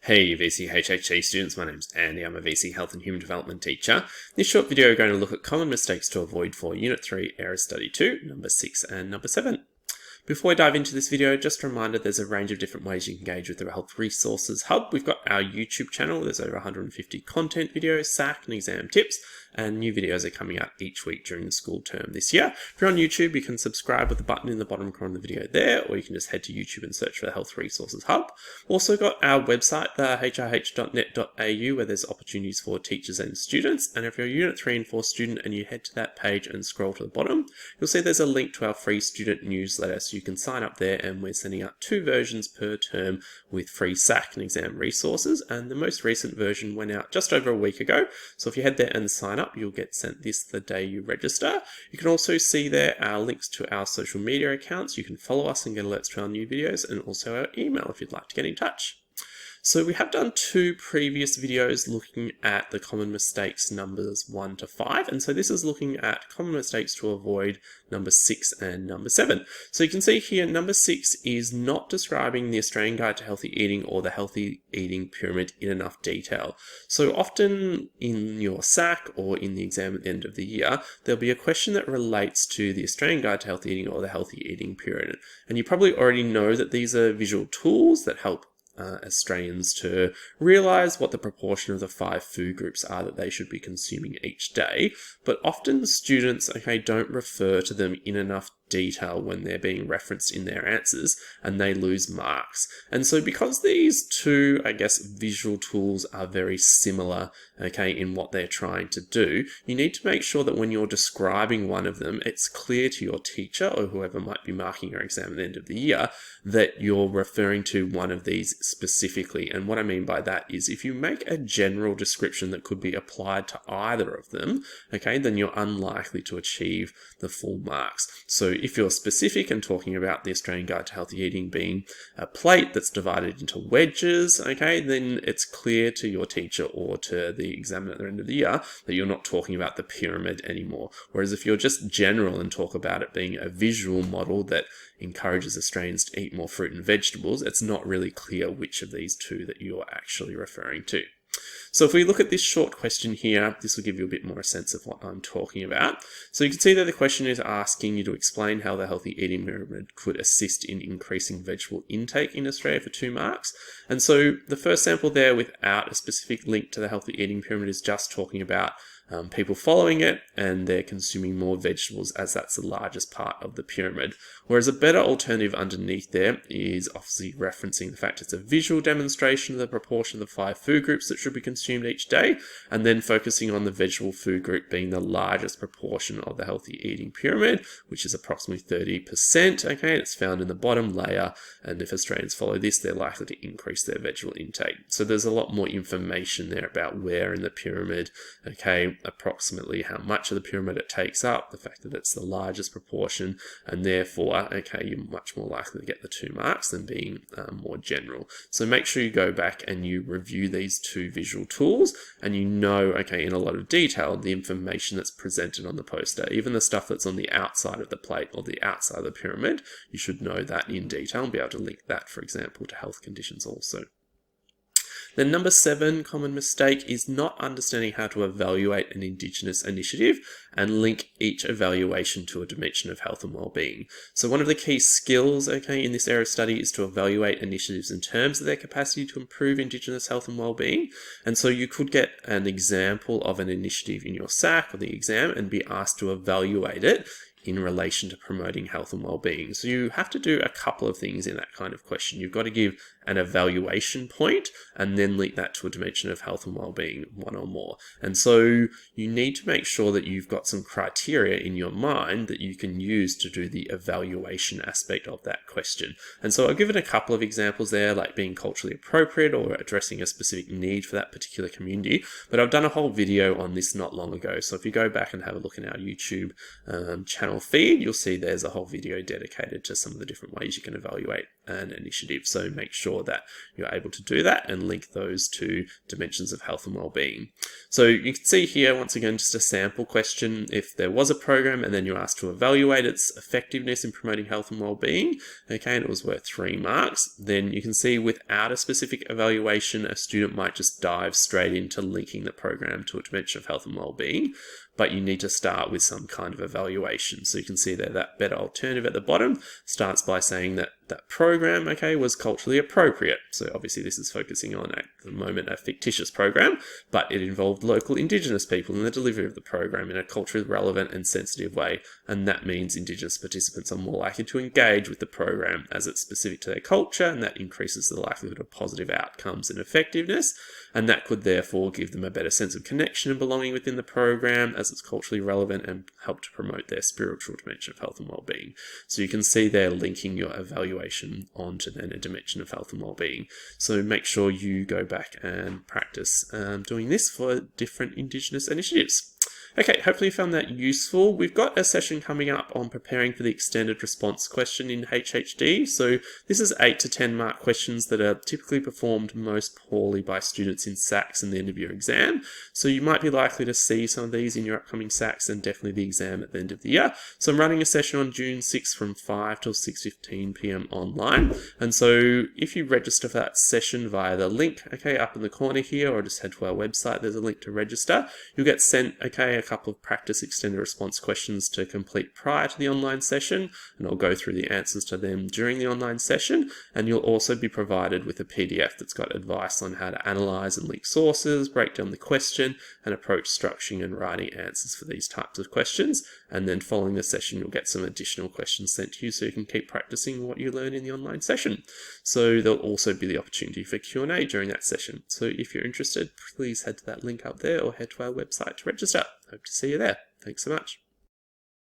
Hey VCE HHD students, my name's Andy, I'm a VC Health and Human Development teacher. In this short video we're going to look at common mistakes to avoid for Unit 3, AoS Study 2, number 6 and number 7. Before we dive into this video, just a reminder there's a range of different ways you can engage with the Health Resources Hub. We've got our YouTube channel, there's over 150 content videos, SAC and exam tips, and new videos are coming out each week during the school term this year. If you're on YouTube, you can subscribe with the button in the bottom corner of the video there, or you can just head to YouTube and search for the Health Resources Hub. We've also got our website, the hrh.net.au, where there's opportunities for teachers and students. And if you're a Unit 3 and 4 student and you head to that page and scroll to the bottom, you'll see there's a link to our free student newsletter. So you can sign up there, and we're sending out 2 versions per term with free SAC and exam resources. And the most recent version went out just over a week ago. So if you head there and sign up, you'll get sent this the day you register. You can also see there our links to our social media accounts. You can follow us and get alerts to our new videos, and also our email if you'd like to get in touch. So we have done 2 previous videos looking at the common mistakes numbers 1 to 5. And so this is looking at common mistakes to avoid number 6 and number 7. So you can see here, number 6 is not describing the Australian Guide to Healthy Eating or the Healthy Eating Pyramid in enough detail. So often in your SAC or in the exam at the end of the year, there'll be a question that relates to the Australian Guide to Healthy Eating or the Healthy Eating Pyramid. And you probably already know that these are visual tools that help Australians to realise what the proportion of the 5 food groups are that they should be consuming each day, but often students don't refer to them in enough detail when they're being referenced in their answers, and they lose marks. And so because these 2 visual tools are very similar in what they're trying to do, you need to make sure that when you're describing one of them, it's clear to your teacher or whoever might be marking your exam at the end of the year that you're referring to one of these specifically. And what I mean by that is if you make a general description that could be applied to either of them, then you're unlikely to achieve the full marks. So if you're specific and talking about the Australian Guide to Healthy Eating being a plate that's divided into wedges, then it's clear to your teacher or to the examiner at the end of the year that you're not talking about the pyramid anymore. Whereas if you're just general and talk about it being a visual model that encourages Australians to eat more fruit and vegetables, it's not really clear which of these 2 that you're actually referring to. So if we look at this short question here, this will give you a bit more a sense of what I'm talking about. So you can see that the question is asking you to explain how the Healthy Eating Pyramid could assist in increasing vegetable intake in Australia for 2 marks. And so the first sample there without a specific link to the Healthy Eating Pyramid is just talking about people following it and they're consuming more vegetables, as that's the largest part of the pyramid. Whereas a better alternative underneath there is obviously referencing the fact it's a visual demonstration of the proportion of the 5 food groups that should be consumed each day, and then focusing on the vegetable food group being the largest proportion of the healthy eating pyramid, which is approximately 30%. It's found in the bottom layer, and if Australians follow this, they're likely to increase their vegetable intake. So there's a lot more information there about where in the pyramid, approximately how much of the pyramid it takes up, the fact that it's the largest proportion, and therefore, you're much more likely to get the 2 marks than being more general. So make sure you go back and you review these 2 visual tools, and you know, in a lot of detail, the information that's presented on the poster, even the stuff that's on the outside of the plate or the outside of the pyramid, you should know that in detail and be able to link that, for example, to health conditions also. Then number 7 common mistake is not understanding how to evaluate an Indigenous initiative and link each evaluation to a dimension of health and well-being. So one of the key skills, in this area of study is to evaluate initiatives in terms of their capacity to improve Indigenous health and well-being. And so you could get an example of an initiative in your SAC or the exam and be asked to evaluate it in relation to promoting health and well-being. So you have to do a couple of things in that kind of question. You've got to give an evaluation point and then link that to a dimension of health and well-being, one or more. And so you need to make sure that you've got some criteria in your mind that you can use to do the evaluation aspect of that question. And so I've given a couple of examples there, like being culturally appropriate or addressing a specific need for that particular community. But I've done a whole video on this not long ago. So if you go back and have a look in our YouTube channel feed, you'll see there's a whole video dedicated to some of the different ways you can evaluate an initiative. So make sure that you're able to do that and link those to dimensions of health and well-being. So you can see here, once again, just a sample question. If there was a program and then you're asked to evaluate its effectiveness in promoting health and well-being, okay, and it was worth 3 marks, then you can see without a specific evaluation, a student might just dive straight into linking the program to a dimension of health and well-being. But you need to start with some kind of evaluation. So you can see there that better alternative at the bottom starts by saying that that program, okay, was culturally appropriate. So obviously this is focusing on, at the moment, a fictitious program, but it involved local Indigenous people in the delivery of the program in a culturally relevant and sensitive way. And that means Indigenous participants are more likely to engage with the program as it's specific to their culture, and that increases the likelihood of positive outcomes and effectiveness. And that could therefore give them a better sense of connection and belonging within the program as it's culturally relevant and help to promote their spiritual dimension of health and well-being. So you can see they're linking your evaluation onto then a dimension of health and well-being. So make sure you go back and practice doing this for different Indigenous initiatives. Okay, hopefully you found that useful. We've got a session coming up on preparing for the extended response question in HHD. So this is 8 to 10 mark questions that are typically performed most poorly by students in SACs in the end of your exam. So you might be likely to see some of these in your upcoming SACs and definitely the exam at the end of the year. So I'm running a session on June 6th from 5 till 6:15 p.m. online. And so if you register for that session via the link, okay, up in the corner here, or just head to our website, there's a link to register. You'll get sent, okay, a couple of practice extended response questions to complete prior to the online session, and I'll go through the answers to them during the online session. And you'll also be provided with a PDF that's got advice on how to analyze and link sources, break down the question, and approach structuring and writing answers for these types of questions. And then following the session, you'll get some additional questions sent to you so you can keep practicing what you learn in the online session. So there'll also be the opportunity for Q&A during that session. So if you're interested, please head to that link up there or head to our website to register. Hope to see you there. Thanks so much.